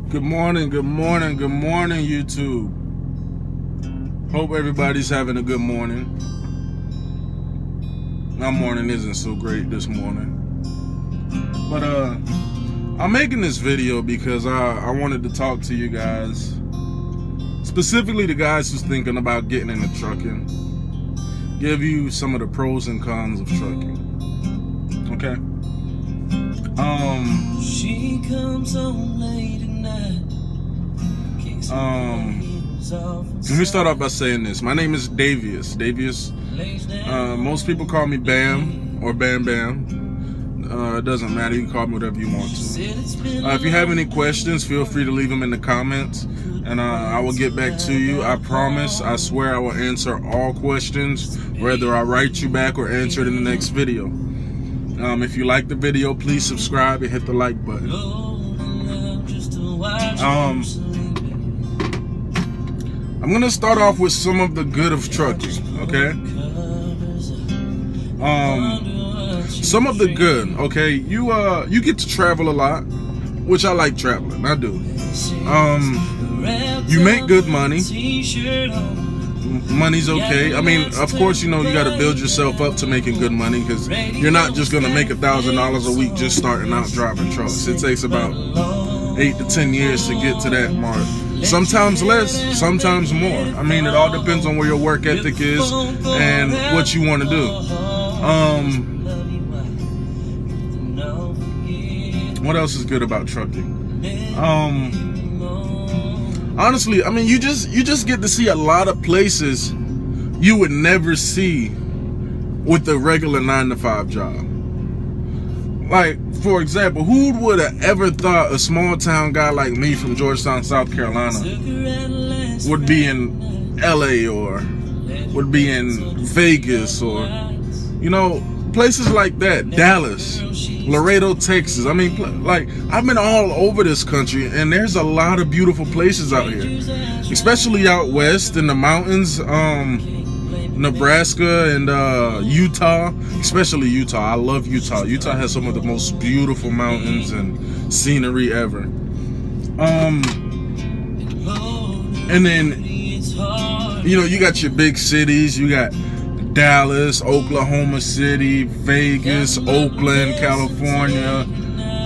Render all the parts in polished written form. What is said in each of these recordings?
Good morning, YouTube. Hope everybody's having a good morning. My morning isn't so great this morning. But I'm making this video because I wanted to talk to you guys. Specifically the guys who's thinking about getting into trucking. Give you some of the pros and cons of trucking. Okay? She comes home late at night. Let me start off by saying this. My name is Davius. Most people call me Bam or Bam Bam. It doesn't matter. You can call me whatever you want to. If you have any questions, feel free to leave them in the comments, and I will get back to you. I promise. I swear I will answer all questions, whether I write you back or answer it in the next video. If you like the video, please subscribe and hit the like button. I'm gonna start off with some of the good of trucking, okay? Some of the good, okay? You get to travel a lot, which I like traveling. I do. You make good money. Money's okay. I mean, of course, you know, you got to build yourself up to making good money, because you're not just going to make $1,000 a week just starting out driving trucks. It takes about 8 to 10 years to get to that mark. Sometimes less, sometimes more. I mean, it all depends on where your work ethic is and what you want to do. What else is good about trucking? Honestly, I mean, you just get to see a lot of places you would never see with a regular 9-to-5 job. Like, for example, who would have ever thought a small town guy like me from Georgetown, South Carolina would be in LA or would be in Vegas or, you know, places like that, Dallas, Laredo, Texas. I mean, like, I've been all over this country, and there's a lot of beautiful places out here, especially out west in the mountains, Nebraska and Utah, especially Utah. I love Utah. Utah has some of the most beautiful mountains and scenery ever. And then, you know, you got your big cities. You got Dallas, Oklahoma City, Vegas, Oakland, California,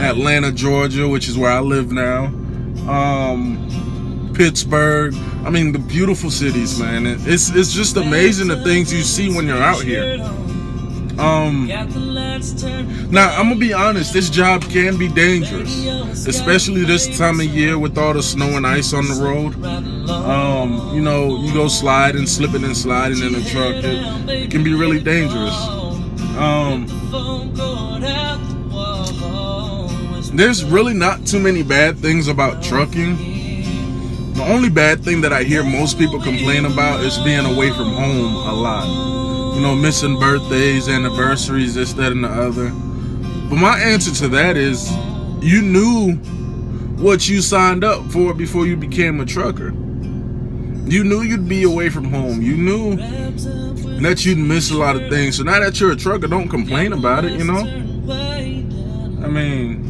Atlanta, Georgia, which is where I live now, Pittsburgh. I mean, the beautiful cities, man. It's just amazing the things you see when you're out here. Now, I'm gonna be honest, this job can be dangerous, especially this time of year with all the snow and ice on the road. You know, you go sliding, slipping and sliding in the truck. It can be really dangerous. There's really not too many bad things about trucking. The only bad thing that I hear most people complain about is being away from home a lot. You know, missing birthdays, anniversaries, this, that, and the other. But my answer to that is, you knew what you signed up for before you became a trucker. You knew you'd be away from home. You knew that you'd miss a lot of things. So now that you're a trucker, don't complain about it, you know? I mean,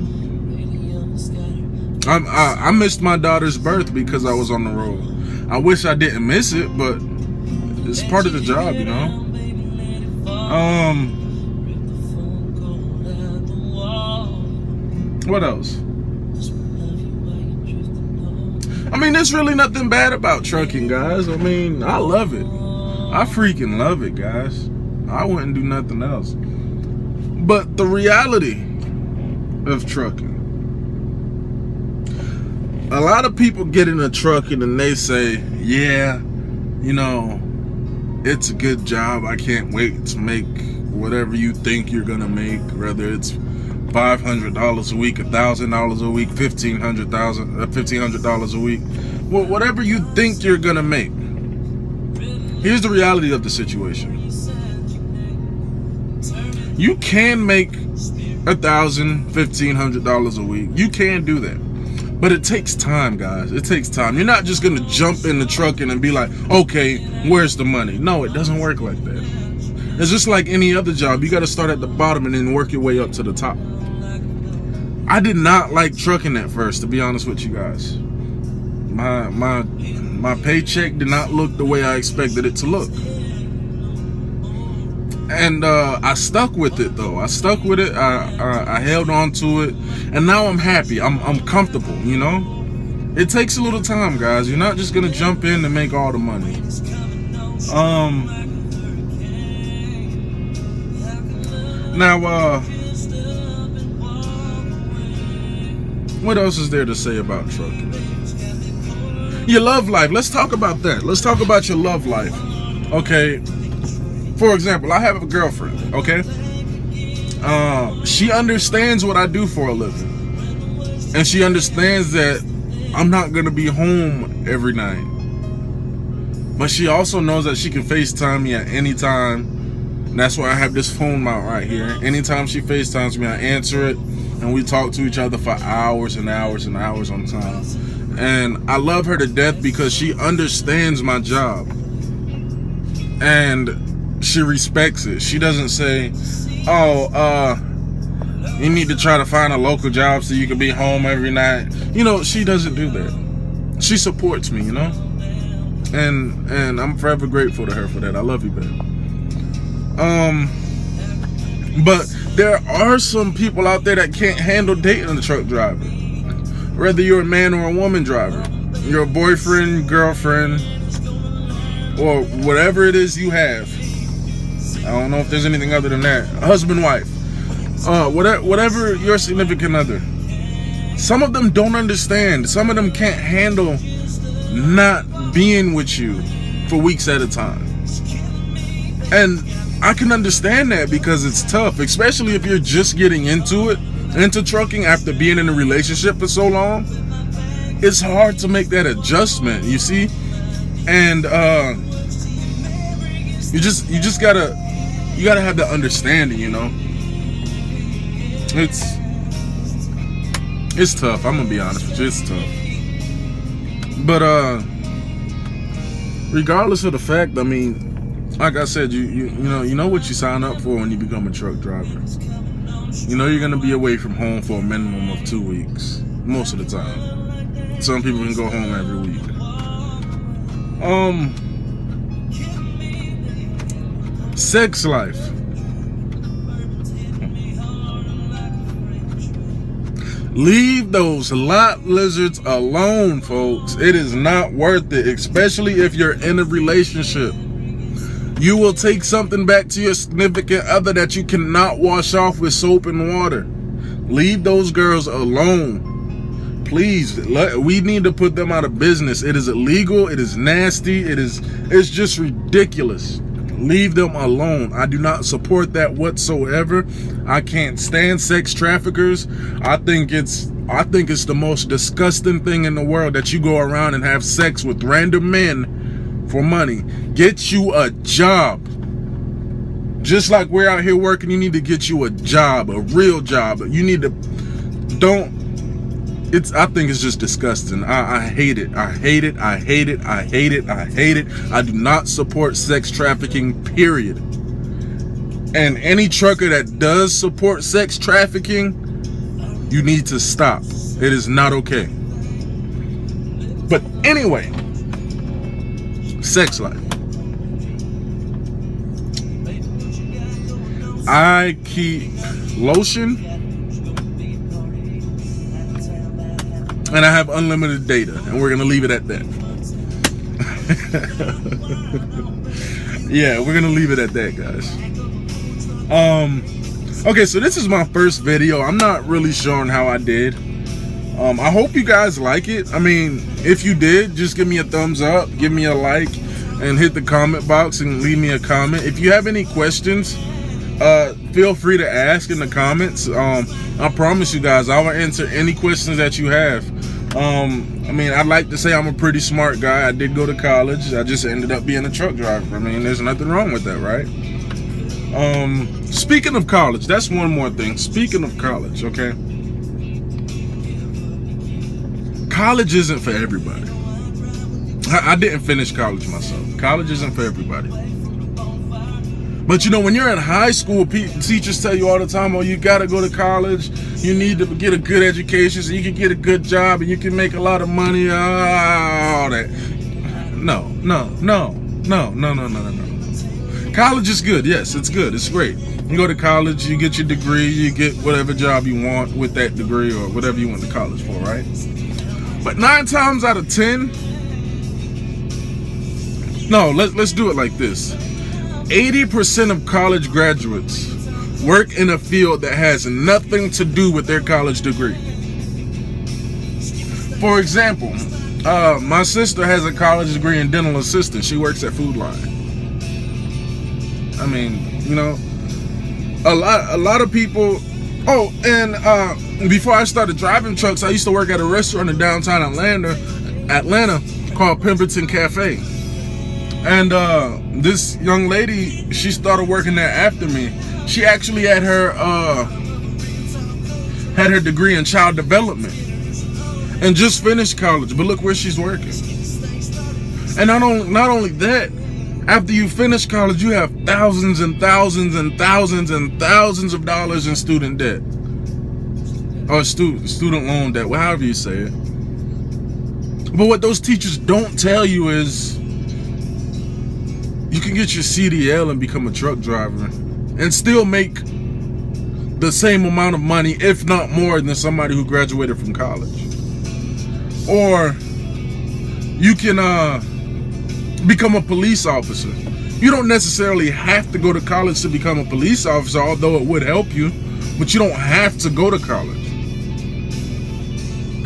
I missed my daughter's birth because I was on the road. I wish I didn't miss it, but it's part of the job, you know? What else? I mean, there's really nothing bad about trucking, guys. I mean, I love it. I freaking love it, guys. I wouldn't do nothing else. But the reality of trucking, a lot of people get in a trucking and they say, yeah, you know, it's a good job. I can't wait to make whatever you think you're gonna make, whether it's $500 a week, $1,000 a week, $1,500 a week. Well, whatever you think you're gonna make. Here's the reality of the situation. You can make $1,000, $1,500 a week. You can do that. But it takes time, guys. It takes time. You're not just gonna jump in the truck and be like, okay, where's the money? No, it doesn't work like that. It's just like any other job. You gotta start at the bottom and then work your way up to the top. I did not like trucking at first, to be honest with you guys. My paycheck did not look the way I expected it to look. And I stuck with it though. I stuck with it. I held on to it, and now I'm happy. I'm comfortable, you know? It takes a little time, guys. You're not just gonna jump in and make all the money. Now what else is there to say about trucking? Your love life. Let's talk about that. Let's talk about your love life. Okay. For example, I have a girlfriend, okay? She understands what I do for a living. And she understands that I'm not gonna be home every night. But she also knows that she can FaceTime me at any time. And that's why I have this phone mount right here. Anytime she FaceTimes me, I answer it. And we talk to each other for hours and hours and hours on time. And I love her to death because she understands my job. And she respects it. She doesn't say, oh, you need to try to find a local job so you can be home every night. You know, she doesn't do that. She supports me, you know? And I'm forever grateful to her for that. I love you, babe. But there are some people out there that can't handle dating a truck driver. Whether you're a man or a woman driver, you're a boyfriend, girlfriend, or whatever it is you have. I don't know if there's anything other than that. Husband, wife, whatever your significant other. Some of them don't understand. Some of them can't handle not being with you for weeks at a time. And I can understand that because it's tough, especially if you're just getting into trucking after being in a relationship for so long. It's hard to make that adjustment, you see? And you just gotta have the understanding, you know? It's tough, I'm gonna be honest with you, it's tough. But regardless of the fact, I mean, like I said, you know what you sign up for when you become a truck driver. You know you're gonna be away from home for a minimum of 2 weeks, most of the time. Some people can go home every week. Sex life. Leave those lot lizards alone, folks. It is not worth it, especially if you're in a relationship. You will take something back to your significant other that you cannot wash off with soap and water. Leave those girls alone. Please, we need to put them out of business. It is illegal, it is nasty, it's just ridiculous. Leave them alone. I do not support that whatsoever. I can't stand sex traffickers. I think it's the most disgusting thing in the world that you go around and have sex with random men for money. Get you a job. Just like we're out here working, you need to get you a job, a real job. You need to, I think it's just disgusting. I hate it. I hate it. I hate it. I hate it. I hate it. I do not support sex trafficking, period. And any trucker that does support sex trafficking, you need to stop. It is not okay. But anyway, sex life. I keep lotion and I have unlimited data, and we're gonna leave it at that. Yeah, we're gonna leave it at that, guys. Okay, so this is my first video. I'm not really sure on how I did. I hope you guys like it. I mean, if you did, just give me a thumbs up, give me a like, and hit the comment box and leave me a comment. If you have any questions, feel free to ask in the comments. I promise you guys, I will answer any questions that you have. I mean, I'd like to say I'm a pretty smart guy. I did go to college. I just ended up being a truck driver. I mean, there's nothing wrong with that, right? Speaking of college, that's one more thing. Speaking of college, okay? College isn't for everybody. I didn't finish college myself. College isn't for everybody. But you know, when you're in high school, teachers tell you all the time, oh, you got to go to college. You need to get a good education so you can get a good job and you can make a lot of money. All that. No. College is good. Yes, it's good. It's great. You go to college, you get your degree, you get whatever job you want with that degree or whatever you went to college for, right? But 9 times out of 10, no, let's do it like this. 80% of college graduates work in a field that has nothing to do with their college degree. For example, my sister has a college degree in dental assistant. She works at Food Line. I mean, you know, a lot of people. Oh, and before I started driving trucks, I used to work at a restaurant in downtown Atlanta called Pemberton Cafe. And this young lady, she started working there after me. She actually had her degree in child development and just finished college. But look where she's working. And not only that, after you finish college, you have thousands and thousands and thousands and thousands of dollars in student debt or student loan debt, however you say it. But what those teachers don't tell you is you can get your CDL and become a truck driver and still make the same amount of money, if not more, than somebody who graduated from college. Or you can become a police officer. You don't necessarily have to go to college to become a police officer, although it would help you, but you don't have to go to college.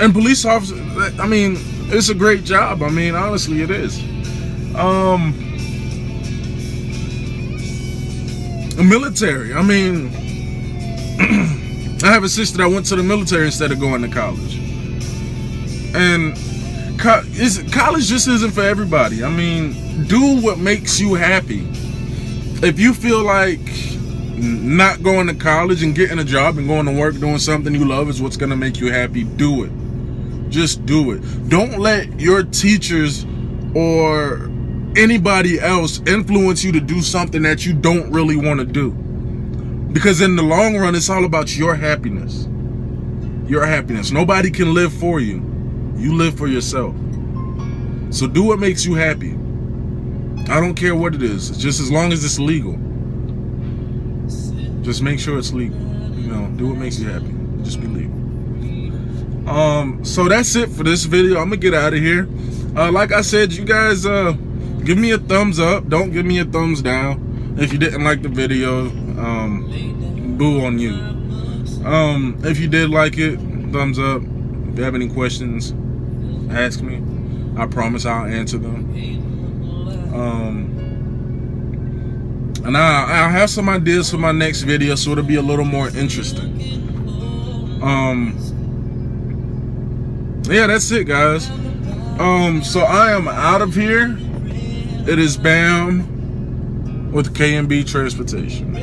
And police officer, I mean, it's a great job. I mean, honestly, it is. Military, I mean, I have a sister that went to the military instead of going to college. And college just isn't for everybody. I mean, do what makes you happy. If you feel like not going to college and getting a job and going to work doing something you love is what's going to make you happy, do it. Just do it. Don't let your teachers or anybody else influence you to do something that you don't really want to do. Because in the long run, it's all about your happiness. Your happiness. Nobody can live for you. You live for yourself. So do what makes you happy. I don't care what it is. Just as long as it's legal. Just make sure it's legal. You know, do what makes you happy. Just be legal. So that's it for this video. I'm gonna get out of here. Like I said, you guys give me a thumbs up. Don't give me a thumbs down. If you didn't like the video, boo on you. If you did like it, thumbs up. If you have any questions, ask me. I promise I'll answer them. And I'll have some ideas for my next video, so it'll be a little more interesting. Yeah, that's it, guys. So I am out of here. It is Bam with K&B Transportation.